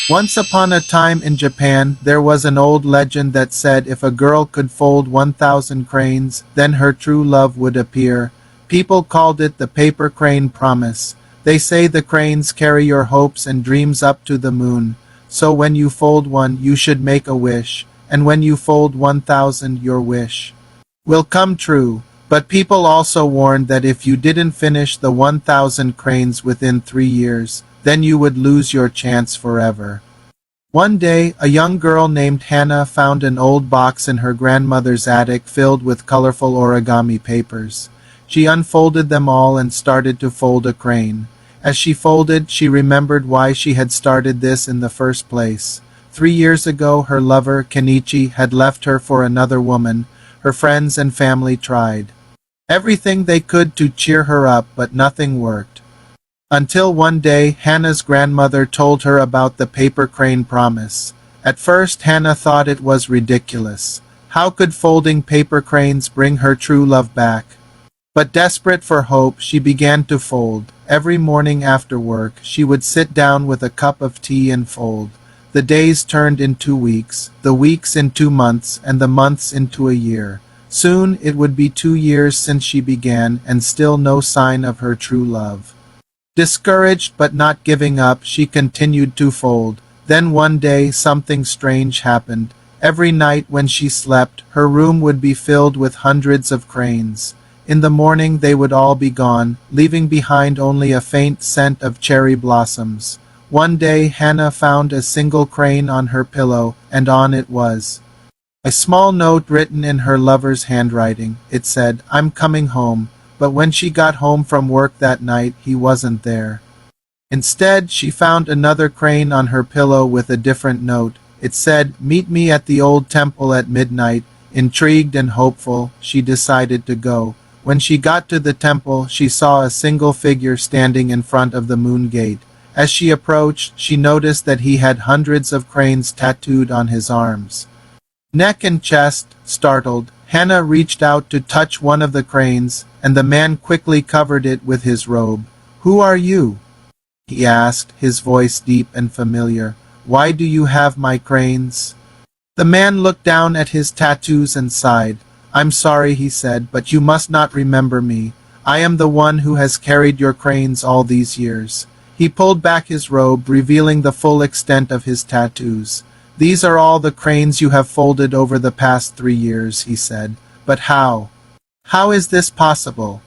Once upon a time in Japan, there was an old legend that said if a girl could fold 1,000 cranes, then her true love would appear. People called it the paper crane promise. They say the cranes carry your hopes and dreams up to the moon. So when you fold one, you should make a wish. And when you fold 1,000, your wish will come true. But people also warned that if you didn't finish the 1,000 cranes within 3 years, then you would lose your chance forever. One day, a young girl named Hannah found an old box in her grandmother's attic filled with colorful origami papers. She unfolded them all and started to fold a crane. As she folded, she remembered why she had started this in the first place. 3 years ago, her lover, Kenichi, had left her for another woman. Her friends and family tried everything they could to cheer her up, but nothing worked. Until one day, Hannah's grandmother told her about the paper crane promise. At first, Hannah thought it was ridiculous. How could folding paper cranes bring her true love back? But desperate for hope, she began to fold. Every morning after work, she would sit down with a cup of tea and fold. The days turned into weeks, the weeks into months, and the months into a year. Soon it would be 2 years since she began, and still no sign of her true love. Discouraged but not giving up, she continued to fold. Then one day something strange happened. Every night when she slept, her room would be filled with hundreds of cranes. In the morning they would all be gone, leaving behind only a faint scent of cherry blossoms. One day Hannah found a single crane on her pillow, and on it was a small note written in her lover's handwriting. It said, "I'm coming home." But when she got home from work that night, he wasn't there. Instead, she found another crane on her pillow with a different note. It said, "Meet me at the old temple at midnight." Intrigued and hopeful, she decided to go. When she got to the temple, she saw a single figure standing in front of the moon gate. As she approached, she noticed that he had hundreds of cranes tattooed on his arms, neck and chest. Startled, Hannah reached out to touch one of the cranes, and the man quickly covered it with his robe. "Who are you?" he asked, his voice deep and familiar. "Why do you have my cranes?" The man looked down at his tattoos and sighed. "I'm sorry," he said, "but you must not remember me. I am the one who has carried your cranes all these years." He pulled back his robe, revealing the full extent of his tattoos. "These are all the cranes you have folded over the past 3 years," he said. "But how? How is this possible?"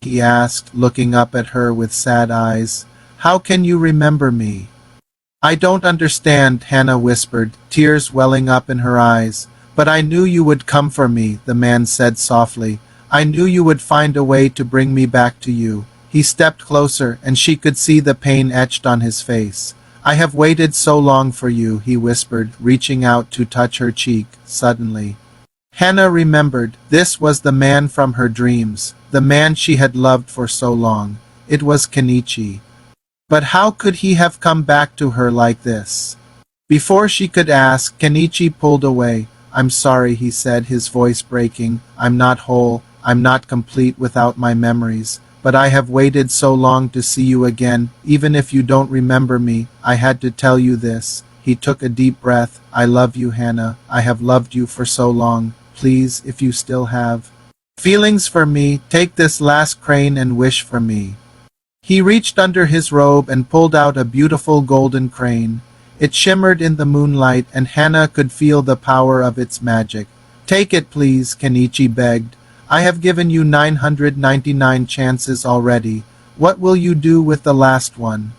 he asked, looking up at her with sad eyes. "How can you remember me?" "I don't understand," Hannah whispered, tears welling up in her eyes. "But I knew you would come for me," the man said softly. "I knew you would find a way to bring me back to you." He stepped closer, and she could see the pain etched on his face. "I have waited so long for you," he whispered, reaching out to touch her cheek. Suddenly, Hannah remembered. This was the man from her dreams, the man she had loved for so long. It was Kenichi. But how could he have come back to her like this? Before she could ask, Kenichi pulled away. "I'm sorry," he said, his voice breaking. "I'm not whole. I'm not complete without my memories. But I have waited so long to see you again. Even if you don't remember me, I had to tell you this." He took a deep breath. "I love you, Hannah. I have loved you for so long. Please, if you still have feelings for me, take this last crane and wish for me." He reached under his robe and pulled out a beautiful golden crane. It shimmered in the moonlight, and Hannah could feel the power of its magic. "Take it, please," Kenichi begged. "I have given you 999 chances already. What will you do with the last one?"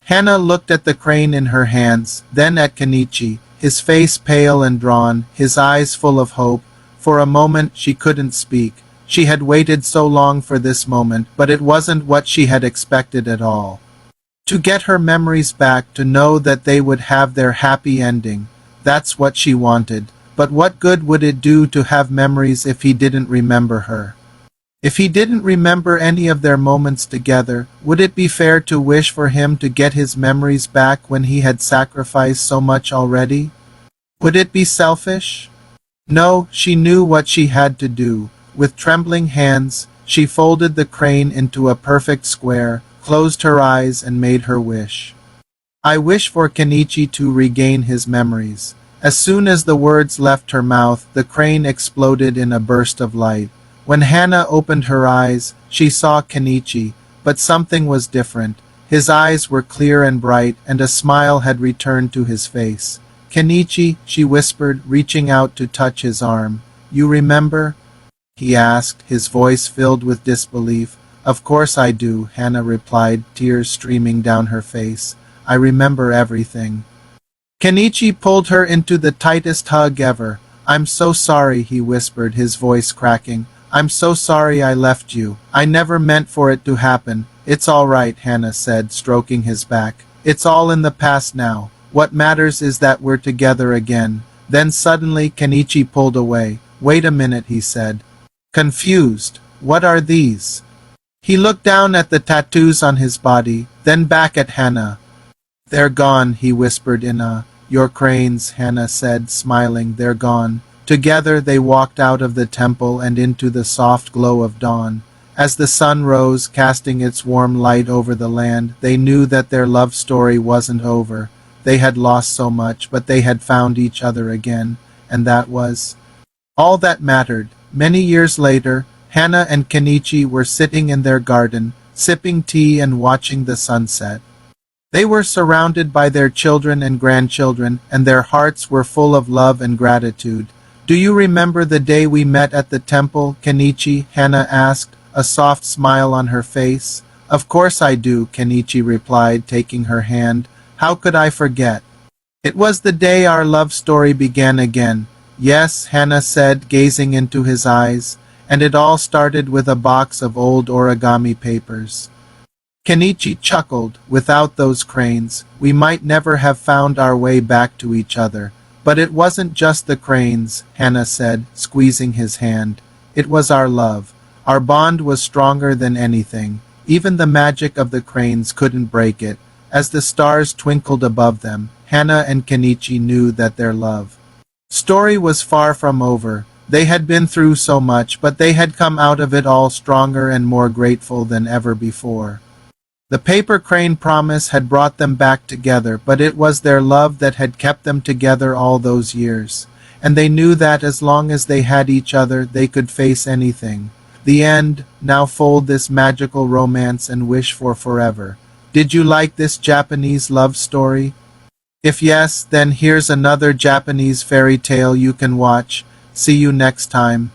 Hannah looked at the crane in her hands, then at Kenichi, his face pale and drawn, his eyes full of hope. For a moment she couldn't speak. She had waited so long for this moment, but it wasn't what she had expected at all. To get her memories back, to know that they would have their happy ending. That's what she wanted. But what good would it do to have memories if he didn't remember her? If he didn't remember any of their moments together, would it be fair to wish for him to get his memories back when he had sacrificed so much already? Would it be selfish? No, she knew what she had to do. With trembling hands, she folded the crane into a perfect square, closed her eyes and made her wish. I wish for Kenichi to regain his memories. As soon as the words left her mouth, the crane exploded in a burst of light. When Hannah opened her eyes, she saw Kenichi, but something was different. His eyes were clear and bright, and a smile had returned to his face. Kenichi, she whispered, reaching out to touch his arm. You remember? He asked, his voice filled with disbelief. Of course I do, Hannah replied, tears streaming down her face. I remember everything. Kenichi pulled her into the tightest hug ever. I'm so sorry, he whispered, his voice cracking. I'm so sorry I left you. I never meant for it to happen. It's all right, Hannah said, stroking his back. It's all in the past now. What matters is that we're together again. Then suddenly Kenichi pulled away. Wait a minute, he said. Confused. What are these? He looked down at the tattoos on his body, then back at Hannah. They're gone, he whispered in a, Your cranes, Hannah said, smiling, they're gone. Together they walked out of the temple and into the soft glow of dawn. As the sun rose, casting its warm light over the land, they knew that their love story wasn't over. They had lost so much, but they had found each other again, and that was all that mattered. Many years later, Hannah and Kenichi were sitting in their garden, sipping tea and watching the sunset. They were surrounded by their children and grandchildren, and their hearts were full of love and gratitude. Do you remember the day we met at the temple, Kenichi? Hannah asked, a soft smile on her face. Of course I do, Kenichi replied, taking her hand. How could I forget? It was the day our love story began again. Yes, Hannah said, gazing into his eyes, and it all started with a box of old origami papers. Kenichi chuckled. Without those cranes, we might never have found our way back to each other. But it wasn't just the cranes, Hannah said, squeezing his hand. It was our love. Our bond was stronger than anything. Even the magic of the cranes couldn't break it. As the stars twinkled above them, Hannah and Kenichi knew that their love story was far from over. They had been through so much, but they had come out of it all stronger and more grateful than ever before. The paper crane promise had brought them back together, but it was their love that had kept them together all those years. And they knew that as long as they had each other, they could face anything. The end. Now fold this magical romance and wish for forever. Did you like this Japanese love story? If yes, then here's another Japanese fairy tale you can watch. See you next time.